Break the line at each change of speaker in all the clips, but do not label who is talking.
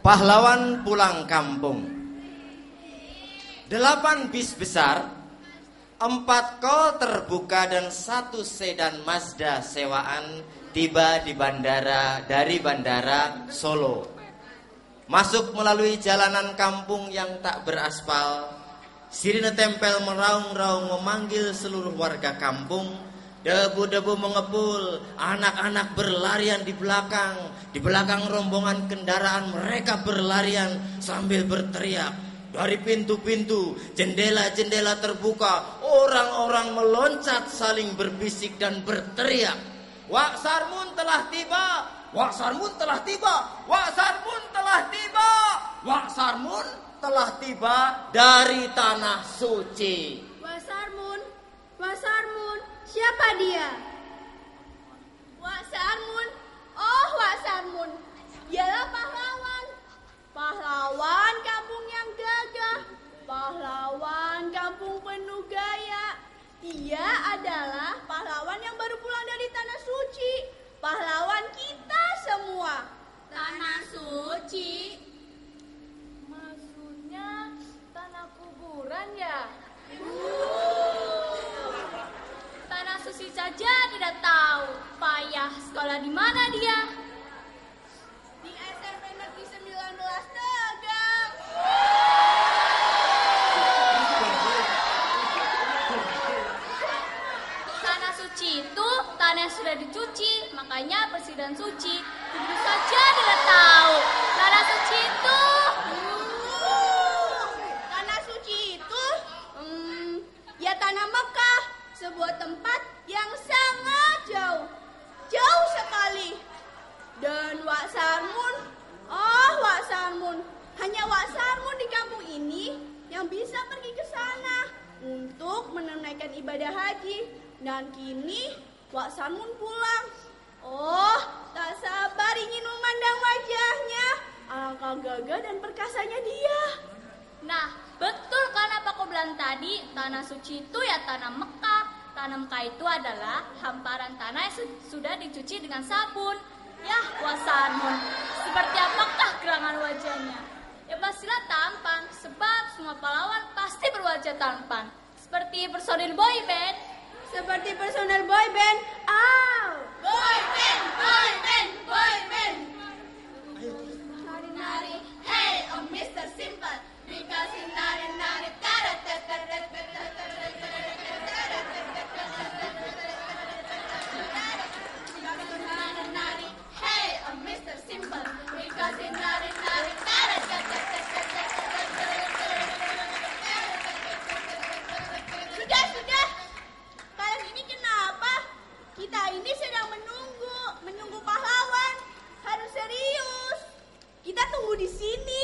Pahlawan pulang kampung. 8 bis besar, 4 kol terbuka dan 1 sedan Mazda sewaan tiba di dari bandara Solo. Masuk melalui jalanan kampung yang tak beraspal. Sirine tempel meraung-raung memanggil seluruh warga kampung. Debu-debu mengepul, anak-anak berlarian di belakang rombongan kendaraan mereka berlarian sambil berteriak. Dari pintu-pintu, jendela-jendela terbuka, orang-orang meloncat saling berbisik dan berteriak. Wak Sarmun telah tiba, Wak Sarmun telah tiba, Wak Sarmun telah tiba, Wak Sarmun telah tiba dari tanah suci.
Wak Sarmun, Wak Sarmun, siapa dia? Wak Sarmun, oh Wak Sarmun, dialah pahlawan. Pahlawan kampung yang gagah, pahlawan kampung penuh gaya. Dia adalah pahlawan yang baru pulang dari tanah suci, pahlawan kita semua.
Tanah suci? Maksudnya tanah kuburan ya? Tanah suci saja tidak tahu. Payah sekolah di mana dia?
Di SMP Negeri 19 Tegal.
Tanah suci itu tanah yang sudah dicuci, makanya bersih dan suci. Tentu saja tidak tahu. Tanah suci itu
Tanah suci itu ya tanah Mekah, sebuah tempat yang sangat jauh, jauh sekali. Dan Wak Sarmun, oh Wak Sarmun, hanya Wak Sarmun di kampung ini yang bisa pergi ke sana untuk menunaikan ibadah haji. Dan kini Wak Sarmun pulang. Oh, tak sabar ingin memandang wajahnya. Alangkah gagah dan perkasanya dia.
Nah, betul kan apa kau bilang tadi, tanah suci itu ya tanah Mekah. Tanah Mekah itu adalah hamparan tanah yang sudah dicuci dengan sabun. Yah, Wak Sarmun, seperti apakah gerangan wajahnya? Ya pastilah tampan, sebab semua pahlawan pasti berwajah tampan. Seperti personil boy band.
Seperti personel boy band.
Boy band, boy band, boy band.
Nari-nari.
Hey, oh Mr. Simple, because you nari-nari, hey, oh Mr. Simple, because you nari-nari,
Sudah. Kalian ini kenapa? Kita ini sedang menunggu pahlawan. Harus serius. Kita tunggu di sini.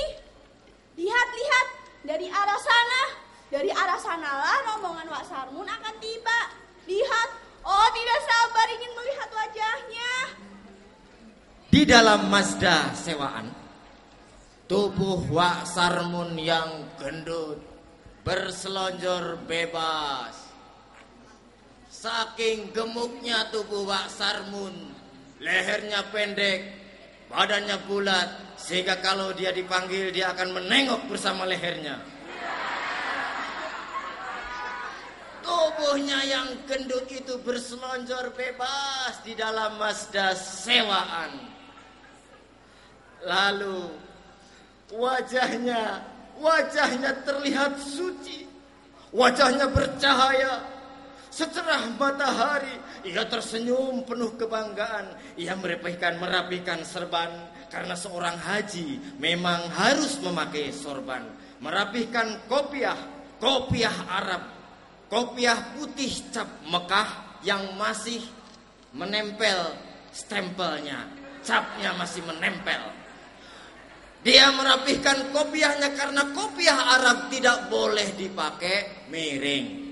Lihat, dari arah sana. Dari arah sanalah rombongan Wak Sarmun akan tiba. Lihat, oh tidak sabar ingin melihat wajahnya.
Di dalam Mazda sewaan, tubuh Wak Sarmun yang gendut berselonjor bebas. Saking gemuknya tubuh Wak Sarmun, lehernya pendek, badannya bulat, sehingga kalau dia dipanggil dia akan menengok bersama lehernya. Tubuhnya yang gendut itu berselonjor bebas di dalam Mazda sewaan. Lalu wajahnya terlihat suci, wajahnya bercahaya secerah matahari. Ia tersenyum penuh kebanggaan. Ia merapikan serban, karena seorang haji memang harus memakai sorban. Merapihkan kopiah Arab, kopiah putih cap Mekah yang masih menempel stempelnya, capnya masih menempel. Dia merapihkan kopiahnya karena kopiah Arab tidak boleh dipakai miring.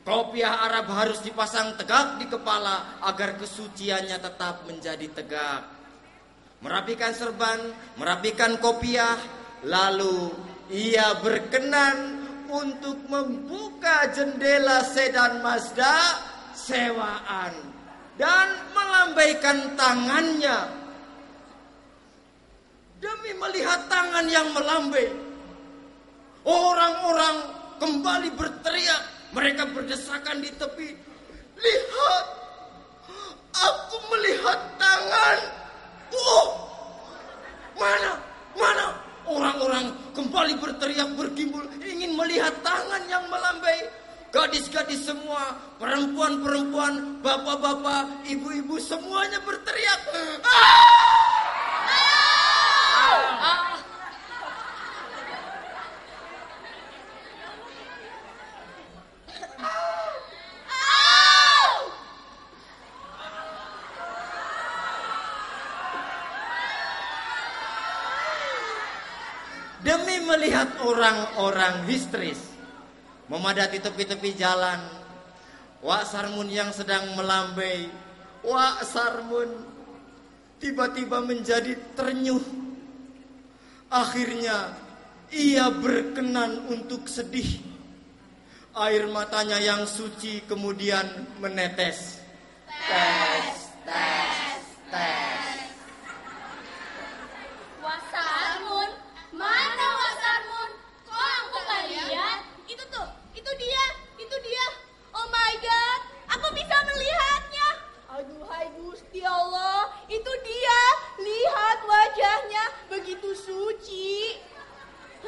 Kopiah Arab harus dipasang tegak di kepala agar kesuciannya tetap menjadi tegak. Merapikan serban, merapikan kopiah, lalu ia berkenan untuk membuka jendela sedan Mazda sewaan dan melambaikan tangannya. Demi demi melihat tangan yang melambai. Orang-orang kembali berteriak, mereka berdesakan di tepi. Lihat, aku melihat tangan. Oh, mana? Orang-orang kembali berteriak bergimbul, ingin melihat tangan yang melambai. Gadis-gadis semua, perempuan-perempuan, bapak-bapak, ibu-ibu semuanya berteriak. Demi melihat orang-orang histeris memadati tepi-tepi jalan, Wak Sarmun yang sedang melambai, Wak Sarmun tiba-tiba menjadi ternyuh. Akhirnya ia berkenan untuk sedih. Air matanya yang suci kemudian menetes. Tes.
Wak Sarmun, mana Wak Sarmun? Kok aku gak lihat?
Itu dia. Oh my God, aku bisa melihatnya. Aduhai Gusti Allah, itu dia. Lihat wajahnya, begitu suci.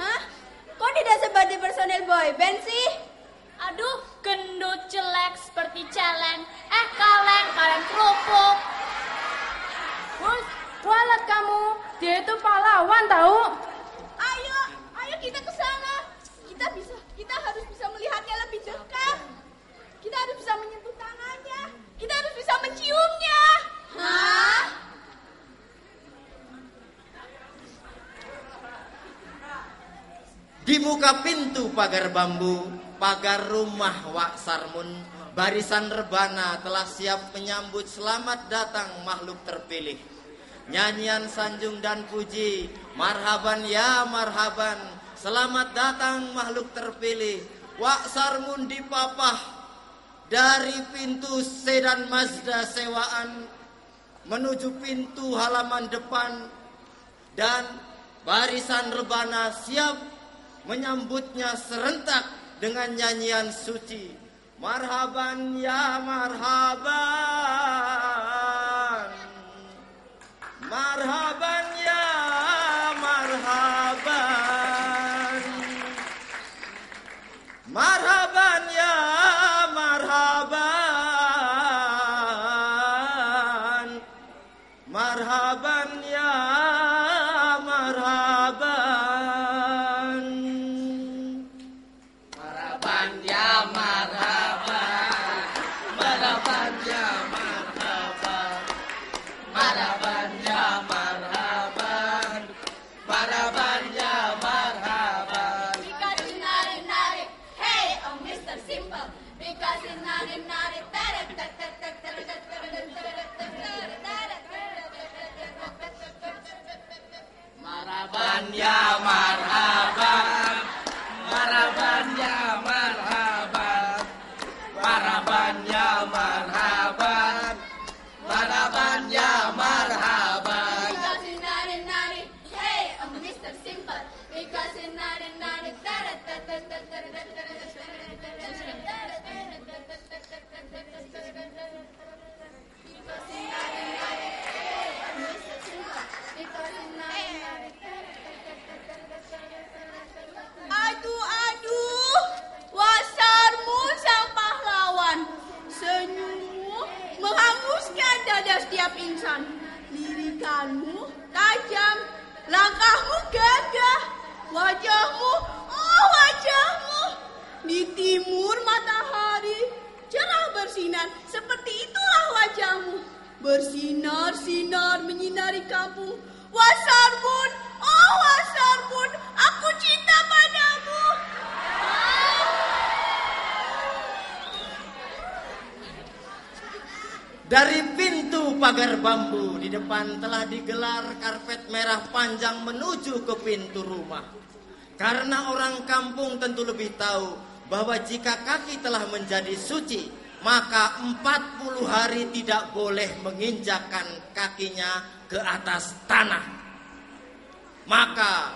Hah? Kok tidak seperti personel boyband sih?
Aduh, gendut jelek seperti celeng. Kaleng kerupuk.
Bos, kualat kamu. Dia itu pahlawan tahu.
Ayo kita ke sana. Kita harus bisa melihatnya lebih dekat. Kita harus bisa menyentuh tangannya. Kita harus bisa menciumnya. Hah?
Di muka pintu pagar bambu, pagar rumah Wak Sarmun, barisan rebana telah siap menyambut selamat datang makhluk terpilih. Nyanyian sanjung dan puji, marhaban ya marhaban, selamat datang makhluk terpilih. Wak Sarmun dipapah dari pintu sedan Mazda sewaan menuju pintu halaman depan, dan barisan rebana siap menyambutnya serentak dengan nyanyian suci. Marhaban ya marhaban, marhaban ya marhaban, marhaban ya marhaban, marhaban ya marhaban, marhaban ya marhaban, marhaban ya marhaban, marhaban ya marhaban, marhaban ya marhaban.
Because it's nari, hey, oh Mr. Simple. Because it's nari,
Marhaban ya marhaban, marhaban ya marhaban, marhaban ya marhaban, marhaban ya marhaban.
Because it's nari, hey, oh Mr. Simple. Because it's nari, Aduh, Wak Sarmun sang pahlawan. Senyummu menghanguskan dada setiap insan. Lirikanmu tajam, langkahmu gagah, wajahmu, oh wajahmu. Di timur matahari cerah bersinar, seperti itulah wajahmu. Bersinar-sinar menyinari kampung. Wak Sarmun, oh Wak Sarmun, aku cinta padamu.
Dari pintu pagar bambu di depan telah digelar karpet merah panjang menuju ke pintu rumah. Karena orang kampung tentu lebih tahu bahwa jika kaki telah menjadi suci, maka 40 hari tidak boleh menginjakkan kakinya ke atas tanah. Maka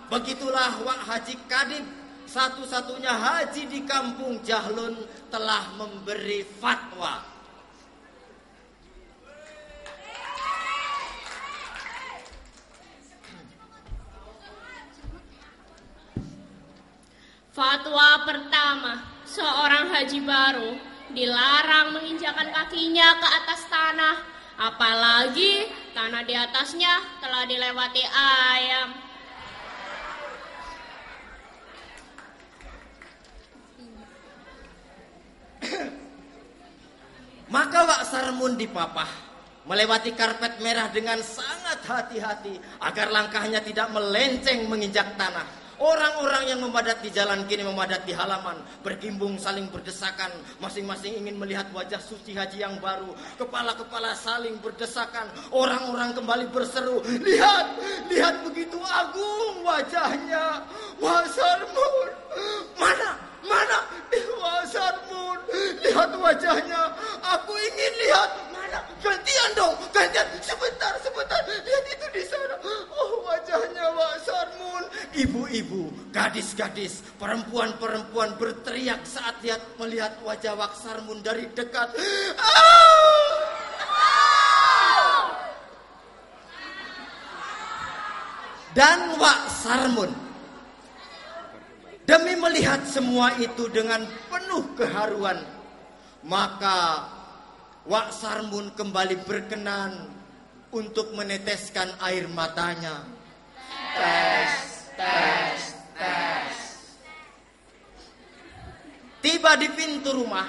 begitulah Wak Haji Kadib, satu-satunya haji di kampung Jahlun, telah memberi fatwa.
Fatwa pertama, seorang haji baru dilarang menginjakkan kakinya ke atas tanah, apalagi tanah di atasnya telah dilewati ayam.
Maka Wak Sarmun dipapah melewati karpet merah dengan sangat hati-hati agar langkahnya tidak melenceng menginjak tanah. Orang-orang yang memadat di jalan kini memadat di halaman, bergimbung saling berdesakan, masing-masing ingin melihat wajah suci haji yang baru. Kepala-kepala saling berdesakan, orang-orang kembali berseru, lihat, lihat begitu agung wajahnya. Wak Sarmun, mana Wak Sarmun, lihat wajahnya, aku ingin lihat. Mana? Gantian dong, gantian, sebentar, lihat itu di sana. Oh, wajahnya Wak Sarmun. Ibu-ibu, gadis-gadis, perempuan-perempuan berteriak saat melihat wajah Wak Sarmun dari dekat. Dan Wak Sarmun, demi melihat semua itu dengan penuh keharuan, maka Wak Sarmun kembali berkenan untuk meneteskan air matanya. Tes. Tiba di pintu rumah,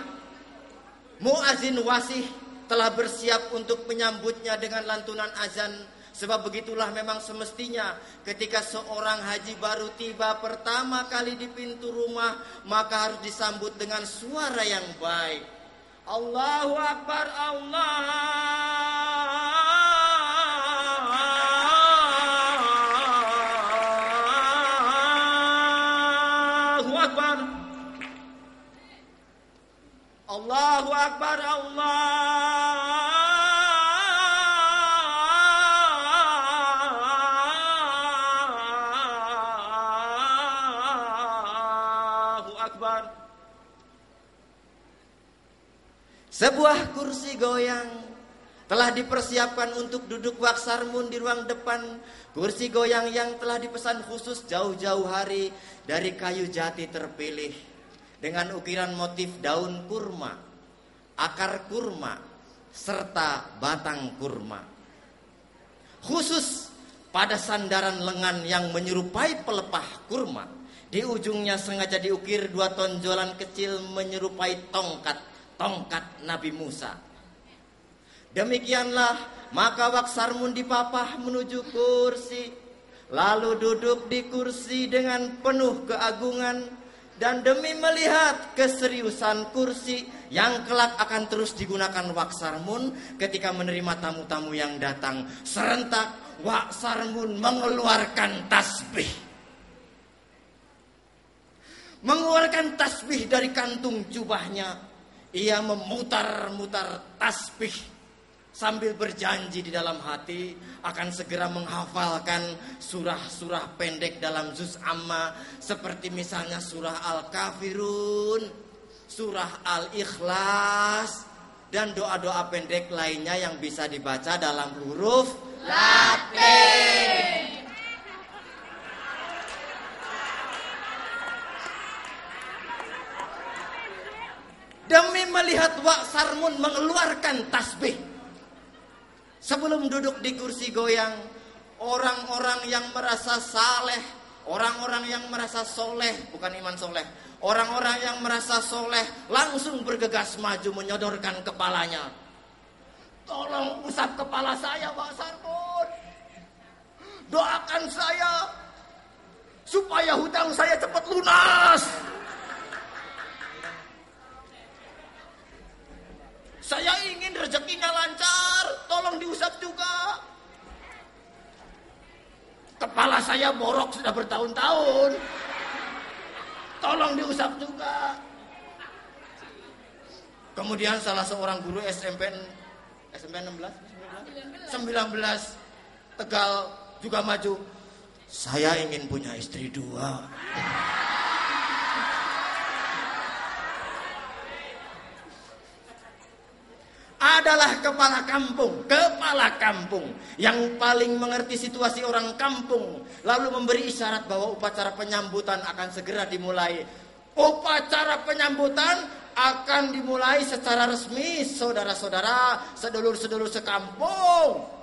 muazin wasih telah bersiap untuk menyambutnya dengan lantunan azan. Sebab begitulah memang semestinya ketika seorang haji baru tiba pertama kali di pintu rumah, maka harus disambut dengan suara yang baik. Allahu Akbar, Allahu Akbar, Allahu Akbar. Sebuah kursi goyang telah dipersiapkan untuk duduk Wak Sarmun di ruang depan. Kursi goyang yang telah dipesan khusus jauh-jauh hari dari kayu jati terpilih, dengan ukiran motif daun kurma, akar kurma, serta batang kurma. Khusus pada sandaran lengan yang menyerupai pelepah kurma, di ujungnya sengaja diukir dua tonjolan kecil menyerupai tongkat Nabi Musa. Demikianlah maka Wak Sarmun dipapah menuju kursi, lalu duduk di kursi dengan penuh keagungan. Dan demi melihat keseriusan kursi yang kelak akan terus digunakan Wak Sarmun ketika menerima tamu-tamu yang datang, serentak Wak Sarmun mengeluarkan tasbih. Mengeluarkan tasbih dari kantung jubahnya. Ia memutar-mutar tasbih sambil berjanji di dalam hati akan segera menghafalkan surah-surah pendek dalam juz amma, seperti misalnya surah Al-Kafirun, surah Al-Ikhlas, dan doa-doa pendek lainnya yang bisa dibaca dalam huruf Latin. Demi melihat Wak Sarmun mengeluarkan tasbih, sebelum duduk di kursi goyang, orang-orang yang merasa saleh, orang-orang yang merasa soleh, bukan iman soleh, orang-orang yang merasa soleh langsung bergegas maju menyodorkan kepalanya. Tolong usap kepala saya, Wak Sarmun. Doakan saya supaya hutang saya cepat lunas. Saya ingin rezekinya lancar, tolong diusap juga. Kepala saya borok sudah bertahun-tahun, tolong diusap juga. Kemudian salah seorang guru SMP 19 Tegal juga maju. Saya ingin punya istri 2. Adalah kepala kampung yang paling mengerti situasi orang kampung, lalu memberi isyarat bahwa upacara penyambutan akan segera dimulai. Upacara penyambutan akan dimulai secara resmi, saudara-saudara, sedulur-sedulur sekampung.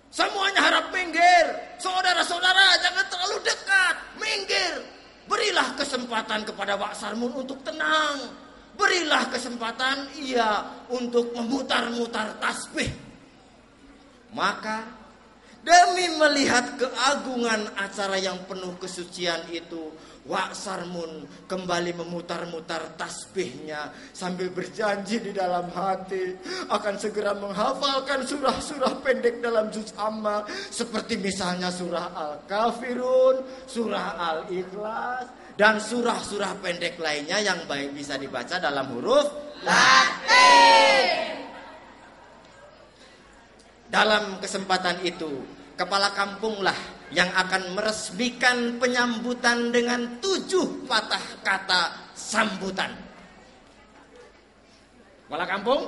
Semuanya harap minggir. Saudara-saudara, jangan terlalu dekat. Minggir. Berilah kesempatan kepada Wak Sarmun untuk tenang. Berilah kesempatan ia untuk memutar-mutar tasbih. Maka demi melihat keagungan acara yang penuh kesucian itu, Wak Sarmun kembali memutar-mutar tasbihnya sambil berjanji di dalam hati akan segera menghafalkan surah-surah pendek dalam juz amma, seperti misalnya surah Al-Kafirun, surah Al-Ikhlas, dan surah-surah pendek lainnya yang baik bisa dibaca dalam huruf Latin. Dalam kesempatan itu, kepala kampunglah yang akan meresmikan penyambutan dengan 7 patah kata sambutan. Kepala kampung,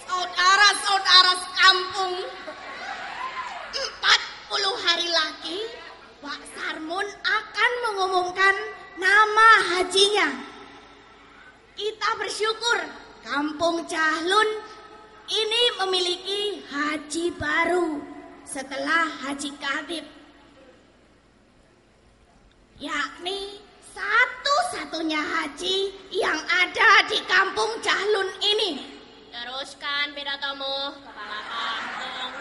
saudara-saudara sekampung, 40 hari lagi Wak Sarmun akan mengumumkan nama hajinya. Kita bersyukur Kampung Cahlun ini memiliki haji baru setelah Haji Khatib, yakni satu-satunya haji yang ada di Kampung Cahlun ini.
Teruskan pidatomu, kepala kampung.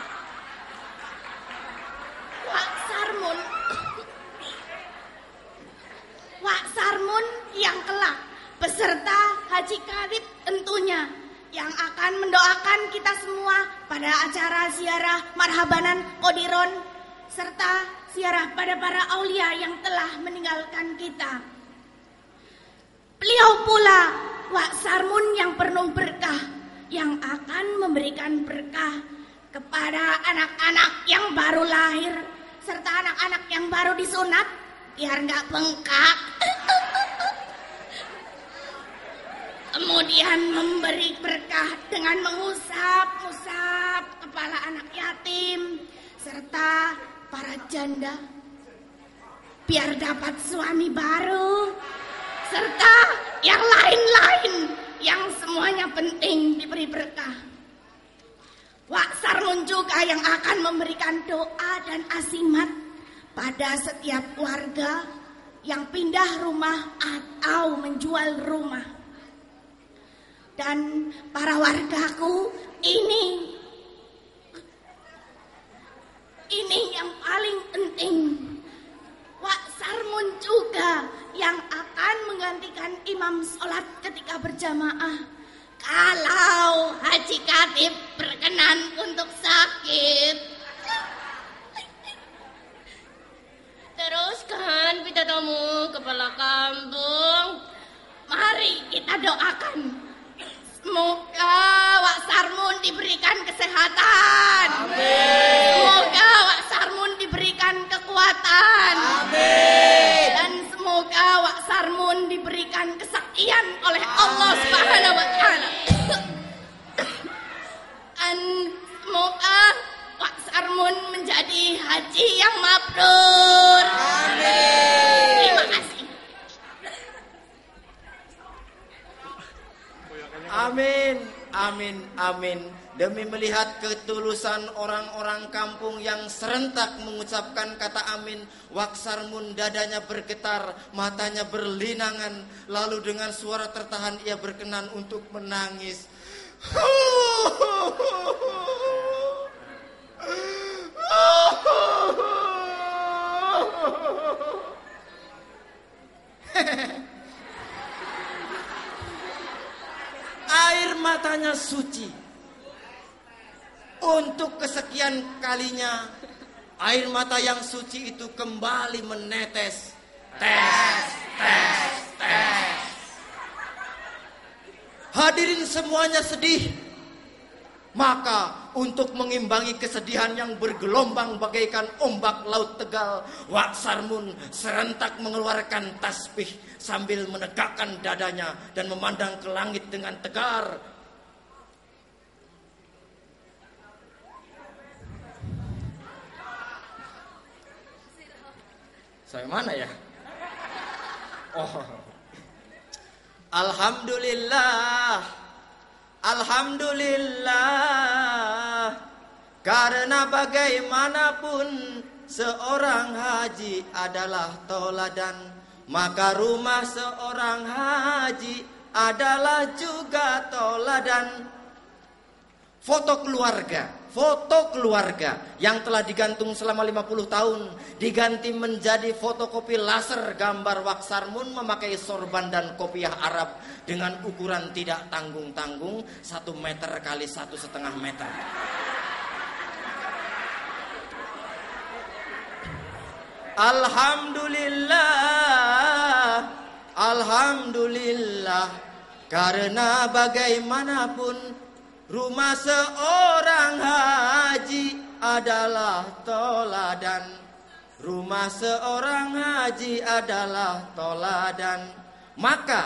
Wak Sarmun yang kelak beserta Haji Khatib tentunya yang akan mendoakan kita semua pada acara ziarah marhabanan Qodiron serta ziarah pada para aulia yang telah meninggalkan kita. Beliau pula Wak Sarmun yang penuh berkah, yang akan memberikan berkah kepada anak-anak yang baru lahir serta anak-anak yang baru disunat biar nggak bengkak. Kemudian memberi berkah dengan mengusap-usap kepala anak yatim serta para janda biar dapat suami baru serta yang lain-lain yang semuanya penting diberi berkah. Wak Sarmun juga yang akan memberikan doa dan asimat pada setiap warga yang pindah rumah atau menjual rumah. Dan para wargaku ini yang paling penting. Wak Sarmun juga yang akan menggantikan imam sholat ketika berjamaah kalau Haji Khatib berkenan untuk sakit.
Teruskan pidatomu, kepala kampung.
Mari kita doakan. Semoga Wak Sarmun diberikan kesehatan.
Amin.
Semoga Wak Sarmun diberikan kekuatan.
Amin.
Dan semoga Wak Sarmun diberikan kesaktian oleh Allah Subhanahu wa Ta'ala. Dan semoga Wak Sarmun menjadi haji yang mabrur.
Amin.
Terima kasih.
Amin, amin, amin. Demi melihat ketulusan orang-orang kampung yang serentak mengucapkan kata amin, Wak Sarmun dadanya bergetar, matanya berlinangan, lalu dengan suara tertahan ia berkenan untuk menangis. Air matanya suci, Untuk kesekian kalinya air mata yang suci itu kembali menetes. Tes. Hadirin semuanya sedih. Maka untuk mengimbangi kesedihan yang bergelombang bagaikan ombak laut Tegal, Wak Sarmun serentak mengeluarkan tasbih sambil menegakkan dadanya dan memandang ke langit dengan tegar. Saya mana ya? Oh. Alhamdulillah. Alhamdulillah. Karena bagaimanapun seorang haji adalah toladan, maka rumah seorang haji adalah juga toladan. Foto keluarga yang telah digantung selama 50 tahun diganti menjadi fotokopi laser gambar Wak Sarmun memakai sorban dan kopiah Arab dengan ukuran tidak tanggung-tanggung 1 meter kali 1,5 meter. Alhamdulillah, alhamdulillah, karena bagaimanapun rumah seorang haji adalah toladan. Rumah seorang haji adalah toladan. Maka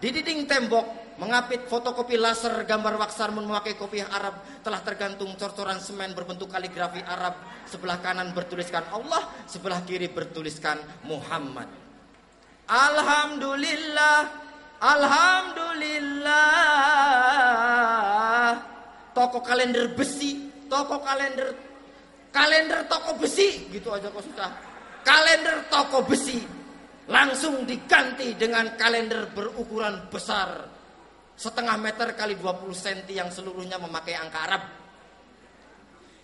di dinding tembok mengapit fotokopi laser gambar Wak Sarmun memakai kopiah Arab telah tergantung cor-coran semen berbentuk kaligrafi Arab. Sebelah kanan bertuliskan Allah, sebelah kiri bertuliskan Muhammad. Alhamdulillah, alhamdulillah. Toko kalender besi, toko kalender toko besi, gitu aja kok susah. Kalender toko besi langsung diganti dengan kalender berukuran besar 0,5 meter kali 20 cm yang seluruhnya memakai angka Arab.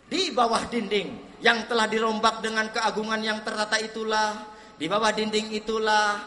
Di bawah dinding yang telah dirombak dengan keagungan yang tertata itulah, di bawah dinding itulah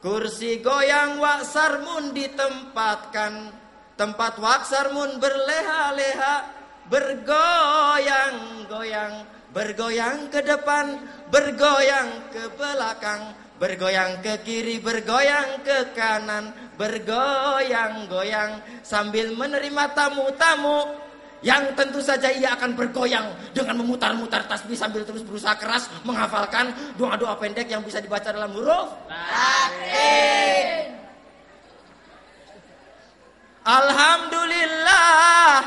kursi goyang Wak Sarmun ditempatkan. Tempat Wak Sarmun berleha-leha, bergoyang-goyang, bergoyang ke depan, bergoyang ke belakang, bergoyang ke kiri, bergoyang ke kanan, bergoyang-goyang sambil menerima tamu-tamu yang tentu saja ia akan bergoyang dengan memutar-mutar tasbih sambil terus berusaha keras menghafalkan doa-doa pendek yang bisa dibaca dalam huruf Latin. Alhamdulillah,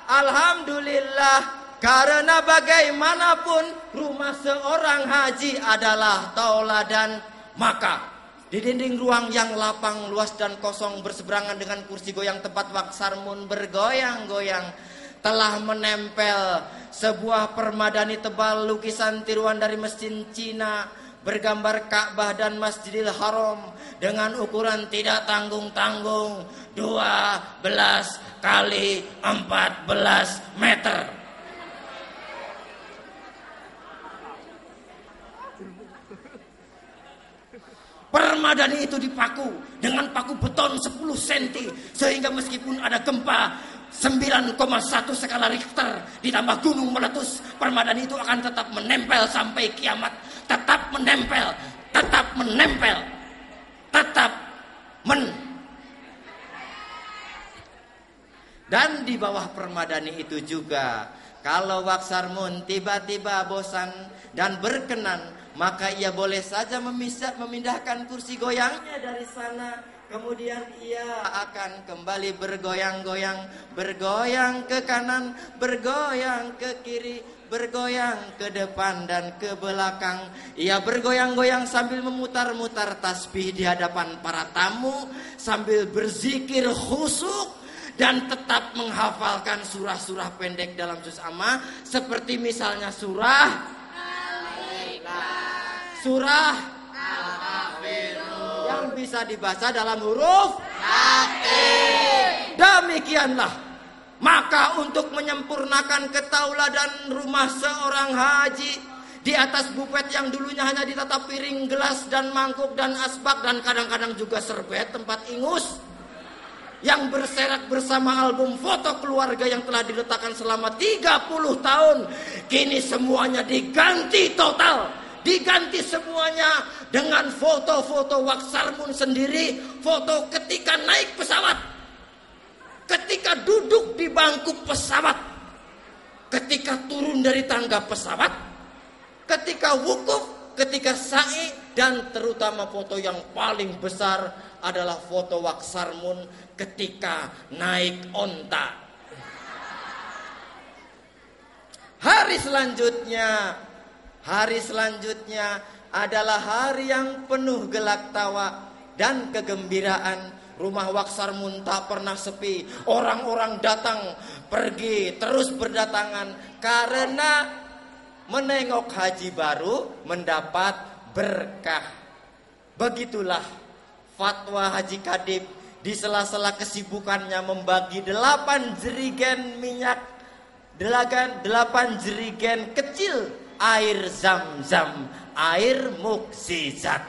alhamdulillah, karena bagaimanapun rumah seorang haji adalah tauladan, maka di dinding ruang yang lapang, luas dan kosong berseberangan dengan kursi goyang tempat Wak Sarmun bergoyang-goyang telah menempel sebuah permadani tebal lukisan tiruan dari mesin Cina bergambar Ka'bah dan Masjidil Haram dengan ukuran tidak tanggung-tanggung 12 kali 14 meter. Permadani itu dipaku dengan paku beton 10 cm sehingga meskipun ada gempa 9,1 skala Richter ditambah gunung meletus, permadani itu akan tetap menempel sampai kiamat. Tetap menempel, tetap menempel, tetap Dan di bawah permadani itu juga, kalau Wak Sarmun tiba-tiba bosan dan berkenan, maka ia boleh saja memindahkan kursi goyangnya dari sana. Kemudian ia akan kembali bergoyang-goyang, bergoyang ke kanan, bergoyang ke kiri, bergoyang ke depan dan ke belakang. Ia bergoyang-goyang sambil memutar-mutar tasbih di hadapan para tamu, sambil berzikir khusyuk dan tetap menghafalkan surah-surah pendek dalam juz amma, seperti misalnya surah Al-Ikhlas, surah Al-Kafirun yang bisa dibaca dalam huruf Latin. Demikianlah, maka untuk menyempurnakan ketauladan rumah seorang haji, di atas bufet yang dulunya hanya ditata piring, gelas dan mangkuk dan asbak dan kadang-kadang juga serbet tempat ingus, yang berserak bersama album foto keluarga yang telah diletakkan selama 30 tahun. Kini semuanya diganti total. Diganti semuanya dengan foto-foto Wak Sarmun sendiri. Foto ketika naik pesawat, ketika duduk di bangku pesawat, ketika turun dari tangga pesawat, ketika wukuf, ketika sa'i, dan terutama foto yang paling besar adalah foto Wak Sarmun ketika naik onta. Hari selanjutnya adalah hari yang penuh gelak tawa dan kegembiraan. Rumah Wak Sarmun tak pernah sepi. Orang-orang datang, pergi, terus berdatangan karena menengok haji baru mendapat berkah. Begitulah fatwa Haji Kadip di sela-sela kesibukannya membagi 8 jerigen minyak, 8 jerigen kecil air zam-zam, air mukjizat.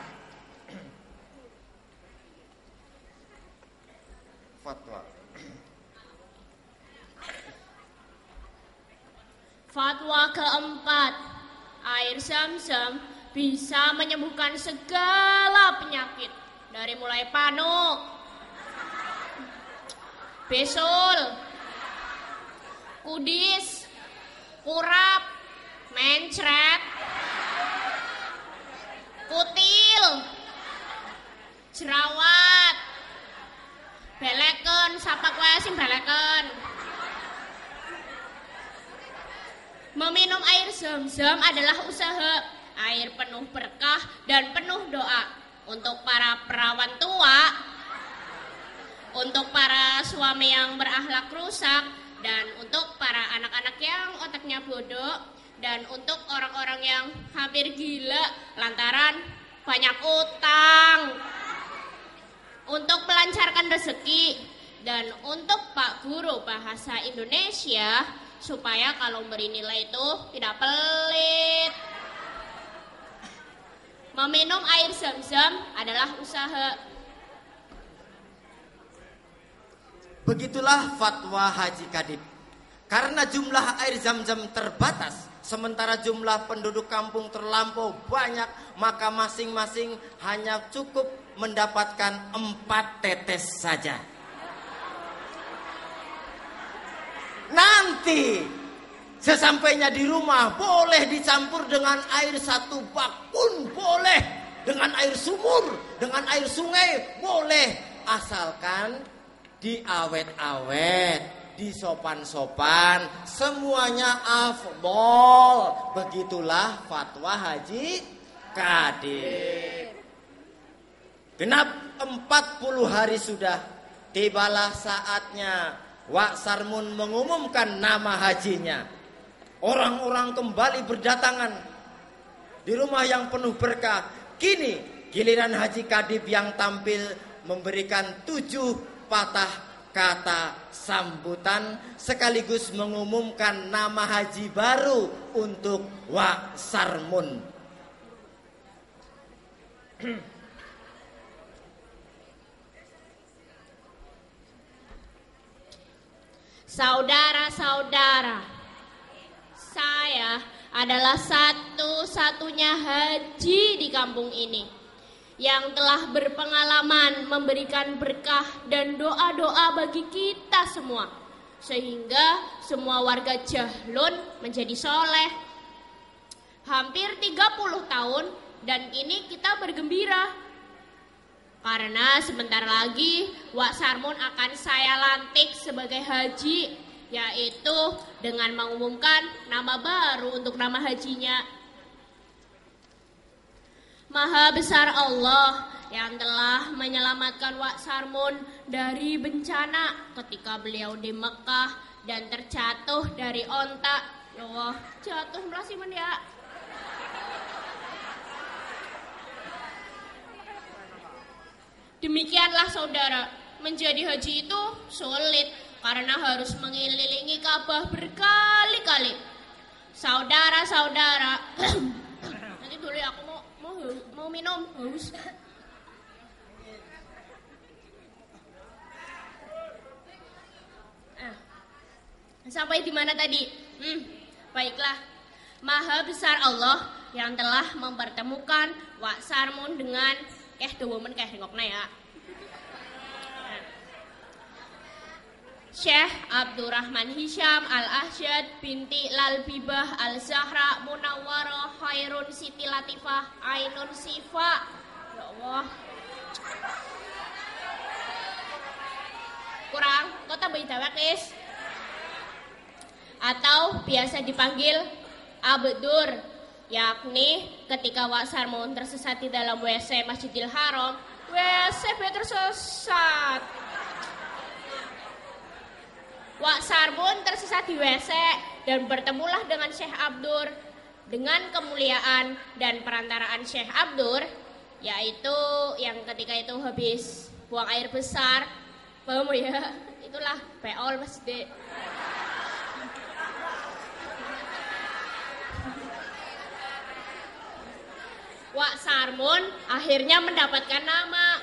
Fatwa.
Fatwa keempat, air zam-zam bisa menyembuhkan segala penyakit. Dari mulai panuk, besul, kudis, kurap, mencret, kutil, jerawat, beleken, sapa kowe sing beleken. Meminum air zam-zam adalah usaha, air penuh berkah dan penuh doa. Untuk para perawan tua, untuk para suami yang berakhlak rusak, dan untuk para anak-anak yang otaknya bodoh, dan untuk orang-orang yang hampir gila lantaran banyak utang, untuk melancarkan rezeki, dan untuk Pak Guru Bahasa Indonesia supaya kalau beri nilai itu tidak pelit. Meminum air zam-zam adalah usaha.
Begitulah fatwa Haji Kadip. Karena jumlah air zam-zam terbatas, sementara jumlah penduduk kampung terlampau banyak, maka masing-masing hanya cukup mendapatkan 4 tetes saja. Nanti sesampainya di rumah boleh dicampur dengan air 1 bak pun boleh, dengan air sumur, dengan air sungai boleh, asalkan diawet-awet, disopan-sopan, semuanya afdol. Begitulah fatwa Haji Kadip. Genap 40 hari sudah, tibalah saatnya Wak Sarmun mengumumkan nama hajinya. Orang-orang kembali berdatangan di rumah yang penuh berkah. Kini giliran Haji Kadip yang tampil memberikan 7 patah kata sambutan sekaligus mengumumkan nama haji baru untuk Wak Sarmun.
Saudara-saudara, saya adalah satu-satunya haji di kampung ini yang telah berpengalaman memberikan berkah dan doa-doa bagi kita semua, sehingga semua warga Jahlun menjadi soleh. Hampir 30 tahun dan kini kita bergembira karena sebentar lagi Wak Sarmun akan saya lantik sebagai haji, yaitu dengan mengumumkan nama baru untuk nama hajinya. Maha besar Allah yang telah menyelamatkan Wak Sarmun dari bencana ketika beliau di Mekah dan terjatuh dari onta. Ya Allah, jatuh melasimen ya. Demikianlah saudara, menjadi haji itu sulit karena harus mengelilingi Ka'bah berkali-kali. Saudara-saudara, nanti dulu ya, aku mau minum, haus. Sampai di mana tadi? Baiklah. Maha besar Allah yang telah mempertemukan Wak Sarmun dengan dewomen ngokna ya. Syekh Abdurrahman Hisham Al-Ahsyad binti Lalbibah Al-Zahra Munawwarah Khairun Siti Latifah Ainun Sifa. Ya Allah. Kurang, kok tambahin dewek is. Atau biasa dipanggil Abdur, yakni ketika Wak Sarmun tersesat di dalam WC Masjidil Haram. WC tersesat. Wak Sarmun tersesat di WC dan bertemulah dengan Syekh Abdur. Dengan kemuliaan dan perantaraan Syekh Abdur, yaitu yang ketika itu habis buang air besar, paham ya? Itulah peol Mas De. Wak Sarmun akhirnya mendapatkan nama.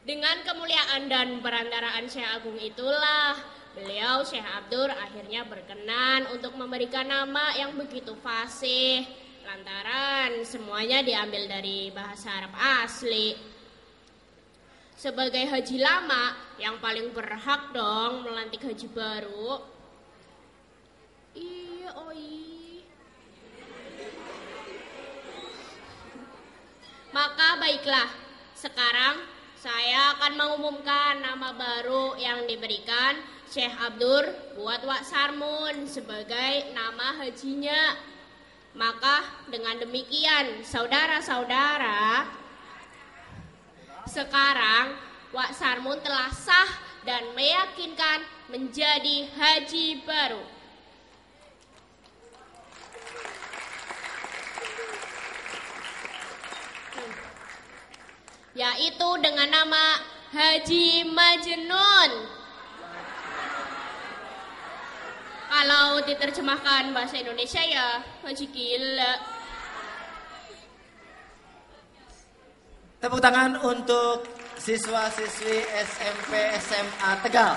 Dengan kemuliaan dan perantaraan Syekh Agung itulah beliau Syekh Abdur akhirnya berkenan untuk memberikan nama yang begitu fasih lantaran semuanya diambil dari bahasa Arab asli. Sebagai haji lama yang paling berhak dong melantik haji baru. Iya, Maka baiklah, sekarang saya akan mengumumkan nama baru yang diberikan Syekh Abdur buat Wak Sarmun sebagai nama hajinya. Maka dengan demikian saudara-saudara, sekarang Wak Sarmun telah sah dan meyakinkan menjadi haji baru. Yaitu dengan nama Haji Majnun. Kalau diterjemahkan bahasa Indonesia ya Haji Gila.
Tepuk tangan untuk siswa-siswi SMP SMA Tegal.